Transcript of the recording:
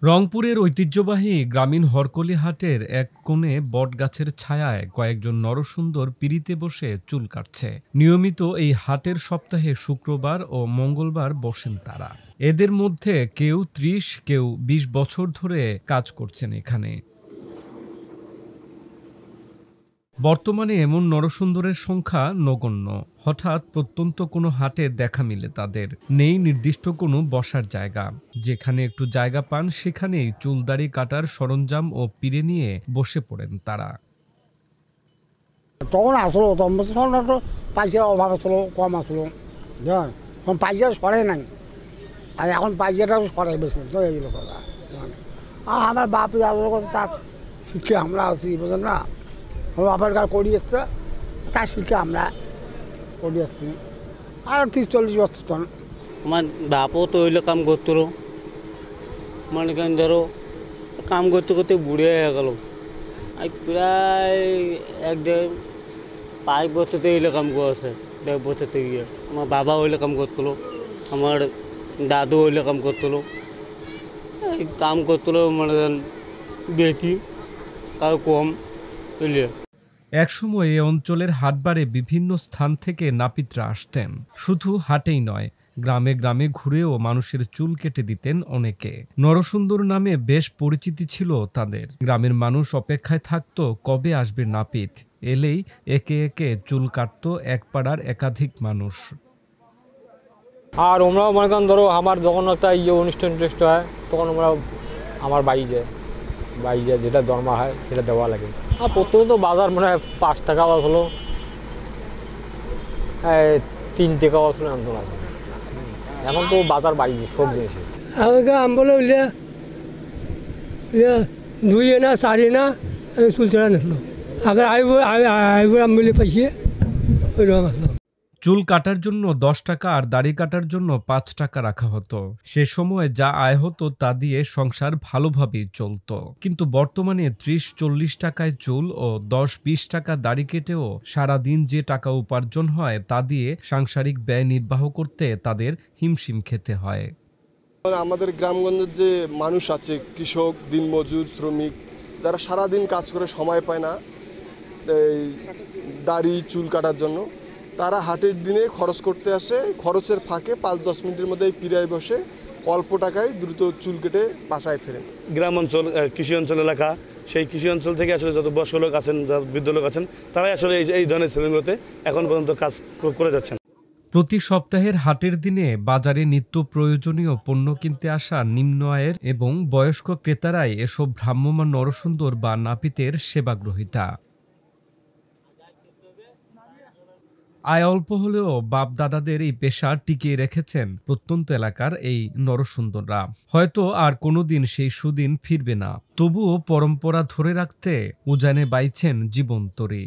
রংপুরের ঐতিহ্যবাহী গ্রামীণ হরকলি হাটের এক কোণে বটগাছের ছায়ায় কয়েকজন নরসুন্দর পিঁড়িতে বসে চুল কাটছে। নিয়মিত এই হাটের সপ্তাহে শুক্রবার ও মঙ্গলবার বসেন তারা। এদের মধ্যে কেউ ৩০, কেউ ২০ বছর ধরে কাজ করছেন এখানে। বর্তমানে এমন নরসুন্দরের সংখ্যা নগণ্য। হঠাৎ প্রত্যন্ত কোনো হাটে দেখা মিলে তাদের। নেই নির্দিষ্ট কোনো বসার জায়গা। যেখানে একটু জায়গা পান সেখানেই চুলদাড়ি কাটার সরঞ্জাম ও পিঁড়ে নিয়ে বসে পড়েন তারা। তখন আসলো পয়সার অভাব আসলো, কম আসলো, এখন পয়সা সরে নাই, আর এখন পয়সাটাও সরে বেশি তো এইগুলো কথা। আমার বাপ কথা তা শিখে আমরা আছি, বুঝলেন না, বাপের কাজ করি এসছে, তা শিখে আমরা করি আসছি আর 30-40 বছর তখন। আমার বাপও তো ওইলে কাম করতো, মনে করেন ধরো কাম করতে করতে বুড়ে হয়ে গেল। প্রায় 1-5 বছর থেকে ওইলে কাম করছে, 1.5 বছর থেকে। আমার বাবা ওইলে কাম করতো, আমার দাদু ওইলে কাম করতো। কাম করতো মনে করেন বেশি, কাউ কম বুঝলে। একসময় এ অঞ্চলের হাটবারে বিভিন্ন স্থান থেকে নাপিতরা আসতেন। শুধু হাটেই নয়, গ্রামে গ্রামে ঘুরেও মানুষের চুল কেটে দিতেন অনেকে। নরসুন্দর নামে বেশ পরিচিতি ছিল তাদের। গ্রামের মানুষ অপেক্ষায় থাকতো কবে আসবে নাপিত। এলেই একে একে চুল কাটত এক পাড়ার একাধিক মানুষ। আর আমরাও মনে করেন ধরো আমার যখন একটা অনুষ্ঠান হয় তখন আমরা আমার বাড়ি যায় যেটা দরমা হয় সেটা দেওয়া লাগে। আর প্রথমে তো বাজার মনে হয় 5 টাকা আসলো, 3 টাকা আসলো, এমন আসলো। এখন তো বাজার বাড়ি সব জিনিসে আমাকে আম বলে উঠলে 2 আনা 4 আনা চুল চড়া নিল। আগে আইব আম বলে পাইছে ওইরকম আসলো। চুল কাটার জন্য 10 টাকা আর দাড়ি কাটার জন্য 5 টাকা রাখা হতো। সে সময় যা আয় হতো তা দিয়ে সংসার ভালোভাবেই চলত। কিন্তু বর্তমানে 30-40 টাকায় চুল ও 10-20 টাকা দাড়ি কেটেও সারাদিন যে টাকা উপার্জন হয় তা দিয়ে সাংসারিক ব্যয় নির্বাহ করতে তাদের হিমশিম খেতে হয়। আমাদের গ্রামগঞ্জের যে মানুষ আছে, কৃষক, দিনমজুর, শ্রমিক, যারা সারাদিন কাজ করে সময় পায় না এই দাড়ি চুল কাটার জন্য, তারা হাটের দিনে খরচ করতে আসে। খরচের ফাঁকে 5-10 মিনিটের মধ্যে পিড়ায় বসে অল্প টাকায় দ্রুত চুল কেটে বাসায় ফেরেন। গ্রাম অঞ্চল, কৃষি অঞ্চল এলাকা, সেই কৃষি অঞ্চল থেকে আসলে যত বয়স্ক লোক আছেন, যারা বৃদ্ধ লোক আছেন, তারাই আসলে এই ধরনের সেলুনগুলোতে এখন পর্যন্ত কাজ করে যাচ্ছেন। প্রতি সপ্তাহের হাটের দিনে বাজারে নিত্য প্রয়োজনীয় পণ্য কিনতে আসা নিম্ন আয়ের এবং বয়স্ক ক্রেতারাই এসব ভ্রাম্যমাণ নরসুন্দর বা নাপিতের সেবাগ্রহীতা। আয় অল্প হলেও বাপ দাদাদের এই পেশা টিকিয়ে রেখেছেন প্রত্যন্ত এলাকার এই নরসুন্দররা। হয়তো আর কোনোদিন সেই সুদিন ফিরবে না, তবুও পরম্পরা ধরে রাখতে উজানে বাইছেন জীবন তরী।